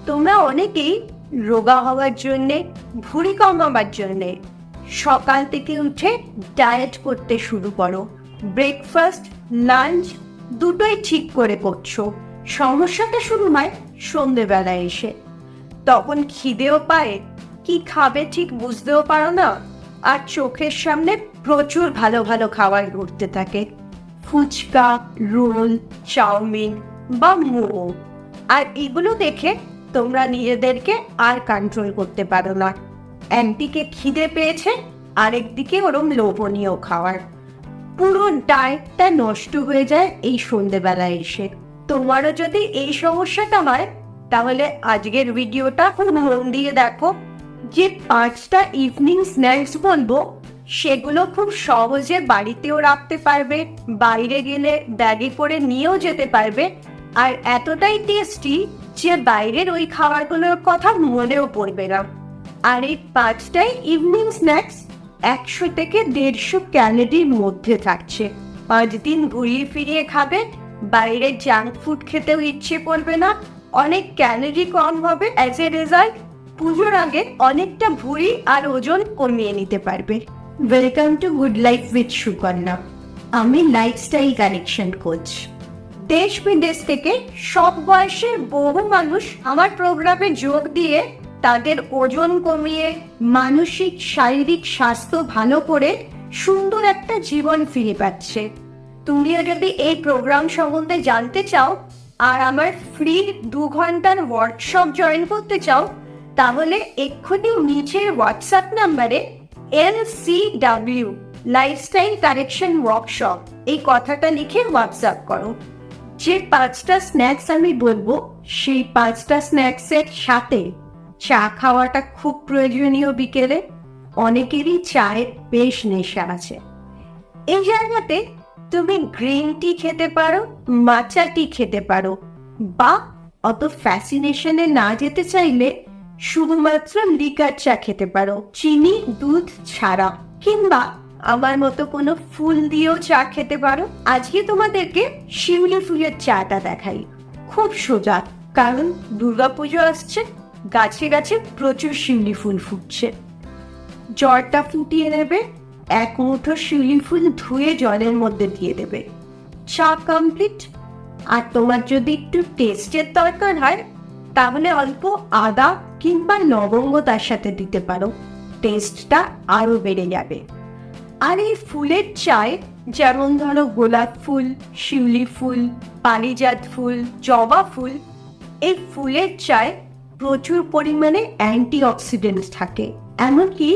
তোমরা অনেকেই রোগা হওয়ার জন্যে, ভুঁড়ি কমাবার জন্যে সকাল থেকে উঠে ডায়েট করতে শুরু করো। ব্রেকফাস্ট, লাঞ্চ দুটোই ঠিক করে করছো। সমস্যাটা শুরু হয় সন্ধেবেলায় এসে। তখন খিদেও পায়, কি খাবে ঠিক বুঝতেও পারো না, আর চোখের সামনে প্রচুর ভালো ভালো খাবার ঘুরতে থাকে। ফুচকা, রোল, চাউমিন বা মোমো। আর এগুলো দেখে তোমরা নিজেদেরকে আর কন্ট্রোল করতে পারো না। একদিকে খিদে পেয়েছে, আরেকদিকে ওরম লোভনীয় খাওয়ার। পুরো ডায়েটটা নষ্ট হয়ে যায় এই সন্ধেবেলায় এসে। তোমারও যদি এই সমস্যাটা হয় তাহলে আজকের ভিডিওটা খুব মন দিয়ে দেখো। যে 5টা ইভিনিং স্ন্যাক্স বলবো সেগুলো খুব সহজে বাড়িতেও রাখতে পারবে, বাইরে গেলে ব্যাগে করে নিয়েও যেতে পারবে, আর এতটাই টেস্টি যে বাইরের ওই খাবারগুলোর কথা মনেও পড়বে না। আর এই 5টাই ইভিনিং স্ন্যাক্স 100 থেকে 150 ক্যালোরির মধ্যে থাকছে। 5 দিন ঘুরিয়ে ফিরিয়ে খাবে, বাইরের জাঙ্ক ফুড খেতেও ইচ্ছে করবে না, অনেক ক্যালোরি কম হবে। অ্যাজ এ রেজাল্ট পুজোর আগে অনেকটা ভুঁড়ি আর ওজন কমিয়ে নিতে পারবে। Welcome to good life with Sukanya. আমি লাইফস্টাইল কানেকশন কোচ। দেশ বিদেশ থেকে সব বয়সের বহু মানুষ আমার প্রোগ্রামে যোগ দিয়ে তাদের ওজন কমিয়ে মানসিক শারীরিক স্বাস্থ্য ভালো করে সুন্দর একটা জীবন ফিরে পাচ্ছে। তুমিও যদি এই প্রোগ্রাম সম্বন্ধে জানতে চাও আর আমার ফ্রি 2 ঘন্টার ওয়ার্কশপ জয়েন করতে চাও, তাহলে এক্ষুনি নিচের হোয়াটসঅ্যাপ নাম্বারে LCW লাইফস্টাইল কারেকশন ওয়ার্কশপ এই কথাটা লিখে হোয়াটসঅ্যাপ করো। যে 5টা স্ন্যাক্স আমি বলবো সেই 5টা স্ন্যাক্সের সাথে চা খাওয়াটা খুব প্রয়োজনীয়। বিকেলে অনেকেরই চায়ের বেশ নেশা আছে। এই জায়গাতে তুমি গ্রিন টি খেতে পারো, মাচা টি খেতে পারো, বা অত ফ্যাসিনেশনে না যেতে চাইলে শুধুমাত্র লিকার চা খেতে পারো, চিনি দুধ ছাড়া, কিংবা আমার মতো কোনো ফুল দিয়েও চা খেতে পারো। আজকে তোমাদেরকে শিউলি ফুলের চাটা দেখাই। খুব সোজা, কারণ দুর্গাপুজো আসছে, গাছে গাছে প্রচুর শিউলি ফুল ফুটছে। জলটা ফুটিয়ে নেবে, 1 মুঠো শিউলি ফুল ধুয়ে জলের মধ্যে দিয়ে দেবে, চা কমপ্লিট। আর তোমার যদি একটু টেস্টের দরকার হয় তাহলে অল্প আদা কিংবা লবঙ্গ তার সাথে দিতে পারো, টেস্টটা আরো বেড়ে যাবে। আর এই ফুলের চায়, যেমন ধরো গোলাপ ফুল, শিউলি ফুল, পারিজাত ফুল, জবা ফুল, এই ফুলের চায় প্রচুর পরিমাণে অ্যান্টিঅক্সিডেন্ট থাকে। এমনকি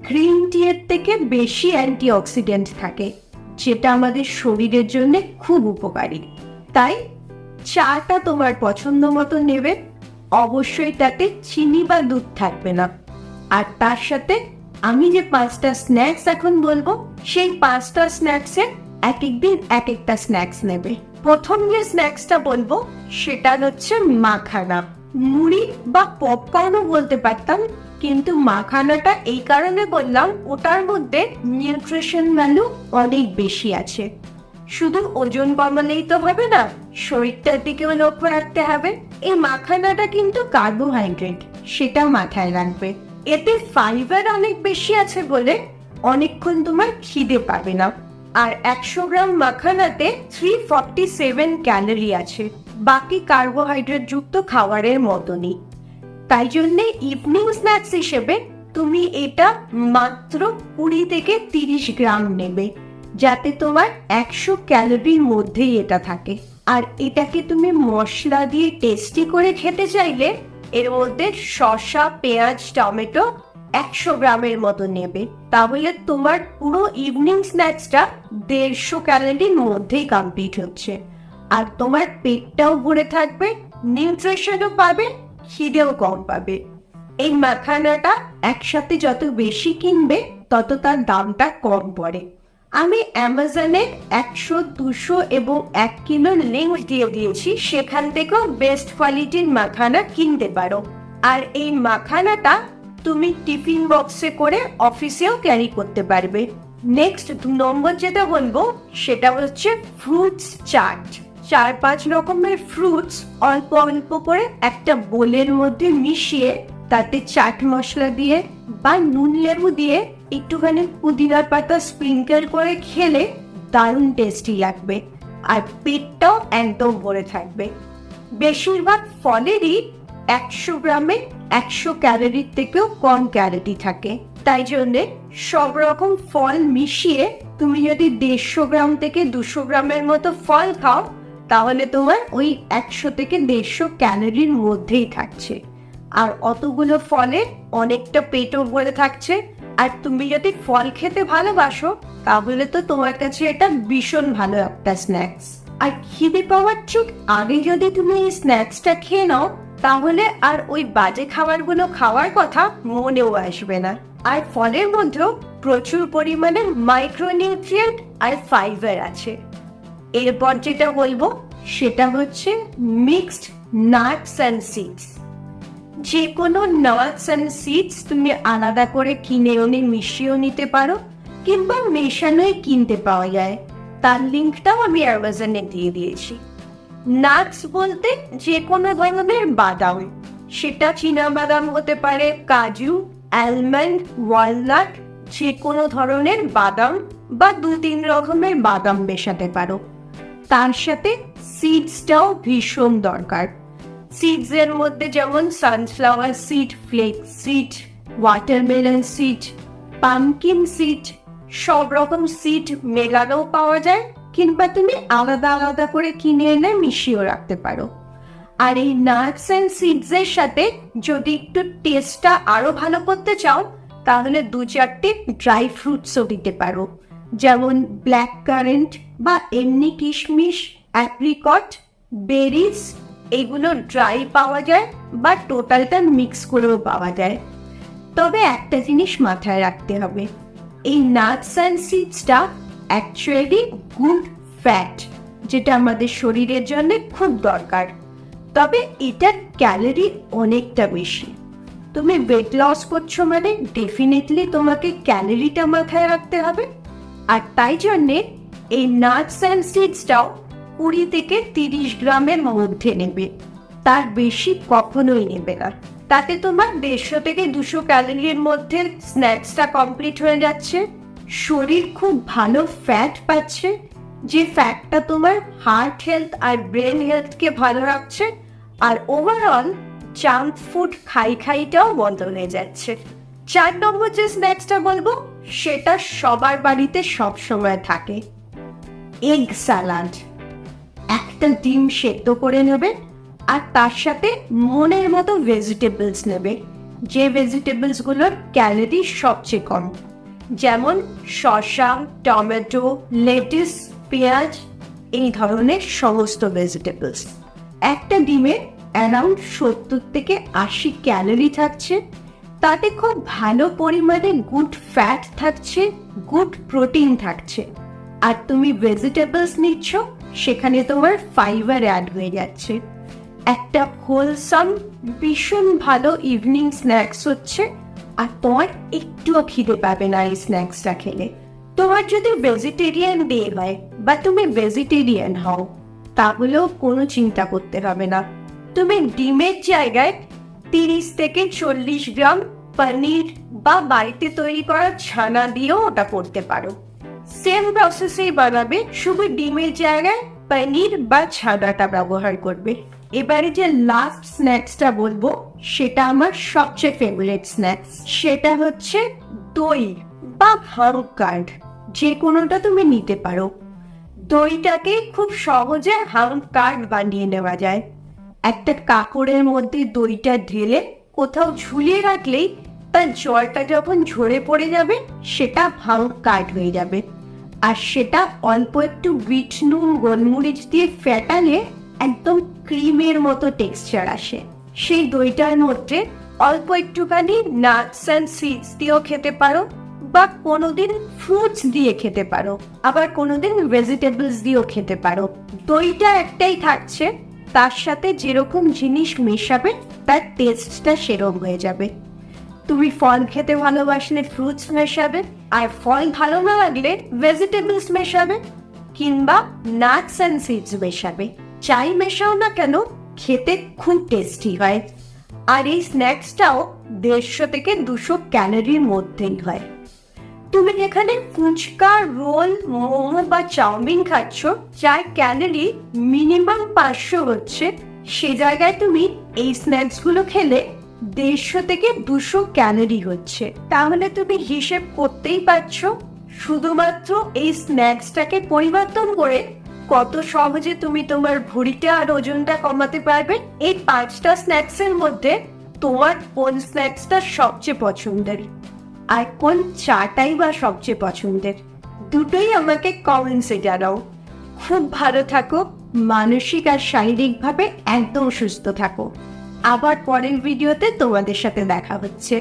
গ্রিন টি এর থেকে বেশি অ্যান্টিঅক্সিডেন্ট থাকে, যেটা আমাদের শরীরের জন্য খুব উপকারী। তাই চাটা তোমার পছন্দ মতো নেবে, অবশ্যই তাতে চিনি বা দুধ থাকবে না। আর তার সাথে আমি যে 5টা স্ন্যাক্স এখন বলবো সেই 5টা স্ন্যাক্সে এক একদিন এক একটা স্ন্যাক্স নেবে। প্রথম যে স্ন্যাক্সটা বলবো সেটা হচ্ছে মাখানা। মুড়ি বা পপকর্নও বলতে পারতাম, কিন্তু মাখানাটা এই কারণে বললাম ওটার মধ্যে নিউট্রিশন ভ্যালু অনেক বেশি আছে। শুধু ওজন কমালেই তো হবে না, শরীরটার দিকেও লক্ষ্য রাখতে হবে। এই মাখানাটা কিন্তু কার্বোহাইড্রেট, সেটা মাথায় রাখবে। এতে ফাইবার অনেক বেশি আছে বলে অনেকক্ষণ তোমার খিদে পাবে না। আর 100 গ্রাম মাখানাতে 347 ক্যালোরি আছে, বাকি কার্বোহাইড্রেট যুক্ত খাবারের মতনই। তাই জন্যে ইভিনিং স্ন্যাক্স হিসেবে তুমি এটা মাত্র 20 থেকে 30 গ্রাম নেবে, যাতে তোমার 100 ক্যালোরির মধ্যেই এটা থাকে। আর এটাকে তুমি মশলা দিয়ে টেস্টি করে খেতে চাইলে এর মধ্যে শসা, পেঁয়াজ, টমেটো 100 গ্রামের মতো নেবে। তাহলে তোমার পুরো ইভিনিং স্ন্যাক্সটা 150 ক্যালোরির মধ্যেই কমপ্লিট হচ্ছে। আর তোমার পেটটাও ভরে থাকবে, নিউট্রিশনও পাবে, খিদেও কম পাবে। এই মাখানাটা একসাথে যত বেশি কিনবে তত তার দামটা কম পড়ে। আমি অ্যামাজনে 100, 200 এবং 1 কিলোর লিঙ্ক দিয়ে দিয়েছি, সেখান থেকেও বেস্ট কোয়ালিটির মাখানা কিনতে পারো। আর এই মাখানাটা তুমি টিফিন বক্সে করে অফিসেও ক্যারি করতে পারবে। নেক্সট 2 নম্বর যেটা বলবো সেটা হচ্ছে ফ্রুটস চাট। 4-5 রকমের ফ্রুটস অল্প অল্প করে একটা বোলের মধ্যে মিশিয়ে তাতে চাট মশলা দিয়ে বা নুন লেবু দিয়ে একটুখানি পুদিনার পাতা স্প্রিঙ্কেল করে খেলে দারুণ টেস্টি লাগবে, আর পেটটাও একদম ভরে থাকবে। বেশিরভাগ ফলেরই 100 গ্রামে 100 ক্যালোরির থেকেও কম ক্যালোরি থাকে। তাই জন্যে সব রকম ফল মিশিয়ে তুমি যদি 150 গ্রাম থেকে 200 গ্রামের মতো ফল খাও, তাহলে তোমার ওই 100 থেকে 150 ক্যালোরির মধ্যেই থাকছে, আর অতগুলো ফলে অনেকটা পেটও ভরে থাকছে। আর তুমি যদি ফল খেতে ভালোবাসো, তাহলে তো তোমার কাছে এটা ভীষণ ভালো একটা স্ন্যাক্স। আর খিদে পাওয়ার ঠিক আগে যদি তুমি এই স্ন্যাক্সটা খেয়ে নাও, তাহলে আর ওই বাজে খাবারগুলো খাওয়ার কথা মনেও আসবে না। আর ফলের মধ্যেও প্রচুর পরিমাণে মাইক্রোনিউট্রিয়েন্ট আর ফাইবার আছে। এরপর যেটা বলবো সেটা হচ্ছে মিক্সড নাটস অ্যান্ড সিডস। যে কোনো নাটস অ্যান্ড সিডস তুমি আলাদা করে কিনেও মিশিয়েও নিতে পারো, কিংবা মেশানোই কিনতে পাওয়া যায়। তার লিঙ্কটাও আমি অ্যামাজনে দিয়ে দিয়েছি। নাটস বলতে যে কোনো ধরনের বাদাম, সেটা চীনা বাদাম হতে পারে, কাজু, অ্যালমন্ড, ওয়ালনাট, যে কোনো ধরনের বাদাম বা 2-3 রকমের বাদাম মেশাতে পারো। তার সাথে সিডসটাও ভীষণ দরকার। সিডস এর মধ্যে যেমন sunflower seed, flakes seed, watermelon seed, pumpkin seed, সব রকম সিড মেলানোও পাওয়া যায়, কিংবা তুমি আলাদা আলাদা করে কিনে এনে মিশিয়েও রাখতে পারো। আর এই নাটস অ্যান্ড সিডস এর সাথে যদি একটু টেস্টটা আরো ভালো করতে চাও, তাহলে 2-4টে ড্রাই ফ্রুটসও দিতে পারো, যেমন ব্ল্যাক কারেন্ট বা এমনি কিশমিশ, অ্যাপ্রিকট, বেরিজ। এগুলো ড্রাই পাওয়া যায় বা টোটালটা মিক্স করেও পাওয়া যায়। তবে একটা জিনিস মাথায় রাখতে হবে, এই নাটস অ্যান্ড সিডসটা অ্যাকচুয়ালি গুড ফ্যাট, যেটা আমাদের শরীরের জন্য খুব দরকার। তবে এটার ক্যালোরি অনেকটা বেশি। তুমি ওয়েট লস করছো মানে ডেফিনেটলি তোমাকে ক্যালোরিটা মাথায় রাখতে হবে। আর তাই জন্যে এই নাটস অ্যান্ড সিডসটাও 20 থেকে 30 গ্রামের মধ্যে নেবে, তার বেশি কখনোই নেবে না। তাতে তোমার 150 থেকে 200 ক্যালোরির মধ্যে স্ন্যাক্সটা কমপ্লিট হয়ে যাচ্ছে। শরীর খুব ভালো ফ্যাট পাচ্ছে, যে ফ্যাটটা তোমার হার্ট হেলথ আর ব্রেন হেলথকে ভালো রাখছে। আর ওভারঅল জাঙ্ক ফুড খাইটাও বন্ধ হয়ে যাচ্ছে। 4 নম্বর যে স্ন্যাক্সটা বলবো সেটা সবার বাড়িতে সব সময় থাকে, এগ স্যালাড। একটা ডিম সেদ্ধ করে নেবে, আর তার সাথে মনের মতো ভেজিটেবলস নেবে, যে ভেজিটেবলসগুলোর ক্যালোরি সবচেয়ে কম, যেমন শসা, টমেটো, লেটুস, পেঁয়াজ, এই ধরনের সমস্ত ভেজিটেবলস। একটা ডিমে অ্যারাউন্ড 70 থেকে 80 ক্যালোরি থাকছে। তাতে খুব ভালো পরিমাণে গুড ফ্যাট থাকছে, গুড প্রোটিন থাকছে। আর তুমি ভেজিটেবলস নিচ্ছ, সেখানে তোমার ফাইবার অ্যাড হয়ে যাচ্ছে। একটা হোলসাম ভীষণ ভালো ইভিনিং স্ন্যাক্স হচ্ছে, আর তোমার একটুও খিদে পাবে না এই স্ন্যাক্সটা খেলে। তোমার যদি ভেজিটেরিয়ান ডে হয় বা তুমি ভেজিটেরিয়ান হও, তাহলেও কোনো চিন্তা করতে হবে না। তুমি ডিমের জায়গায় 30 থেকে 40 গ্রাম পনির বা বাড়িতে তৈরি করা ছানা দিয়েও ওটা করতে পারো। সেম প্রসেসেই বানাবে, শুধু ডিমের জায়গায় পনির বা ছানাটা ব্যবহার করবে। এবারে যে লাস্ট স্ন্যাক্সটা বলবো সেটা আমার সবচেয়ে ফেভারিট স্ন্যাক্স। সেটা হচ্ছে দই বা হাম কার্ড, যে কোনোটা তুমি নিতে পারো। দইটাকে খুব সহজে হাম কার্ড বানিয়ে নেওয়া যায়। একটা কাপড়ের মধ্যে দইটা ঢেলে কোথাও ঝুলিয়ে রাখলেই তার জলটা যখন ঝরে পড়ে যাবে, সেটা হাম কার্ড হয়ে যাবে। আর সেটা অল্প একটু বিট নুন, গোলমরিচ দিয়ে ফেটালে একদম ক্রিমের মতো টেক্সচার আসে। সেই দইটার মধ্যে অল্প একটুখানি নাটস অ্যান্ড সিডস দিয়েও খেতে পারো, বা কোনোদিন ফ্রুটস দিয়ে খেতে পারো, আবার কোনোদিন ভেজিটেবলস দিয়েও খেতে পারো। দইটা একটাই থাকছে, তার সাথে যেরকম জিনিস মেশাবে তার টেস্টটা সেরকম হয়ে যাবে। তুমি ফল খেতে ভালোবাসলে ফ্রুটস মেশাবে, আর ফল ভালো না লাগলে ভেজিটেবলস মেশাবে। কিংবা নাটস অ্যান্ড সিডস মেশাবে। যাই মেশাও না কেন খেতে খুব টেস্টি হয়। আর এই স্ন্যাক্সটাও 150 থেকে 200 ক্যালোরির মধ্যেই হয়। তুমি এখানে ফুচকা, রোল, মোমো বা চাউমিন খাচ্ছ যার ক্যালোরি মিনিমাম 500 হচ্ছে, সে জায়গায় তুমি এই স্ন্যাক্সগুলো খেলে 150 থেকে 200 ক্যালোরি হচ্ছে। তাহলে তুমি হিসেব করতেই পারছো শুধুমাত্র এই স্ন্যাক্সটাকে পরিবর্তন করে কত সহজে তুমি তোমার ভুঁড়িটা আর ওজনটা কমাতে পারবে। এই 5টা স্ন্যাক্সের মধ্যে তোমার কোন স্ন্যাক্সটা সবচেয়ে পছন্দের আর কোন চাটাই বা সবচেয়ে পছন্দের, দুটোই আমাকে কমেন্টসে জানাও। খুব ভালো থাকো, মানসিক আর শারীরিকভাবে একদম সুস্থ থাকো। আবার পরের ভিডিওতে তোমাদের সাথে দেখা হচ্ছে।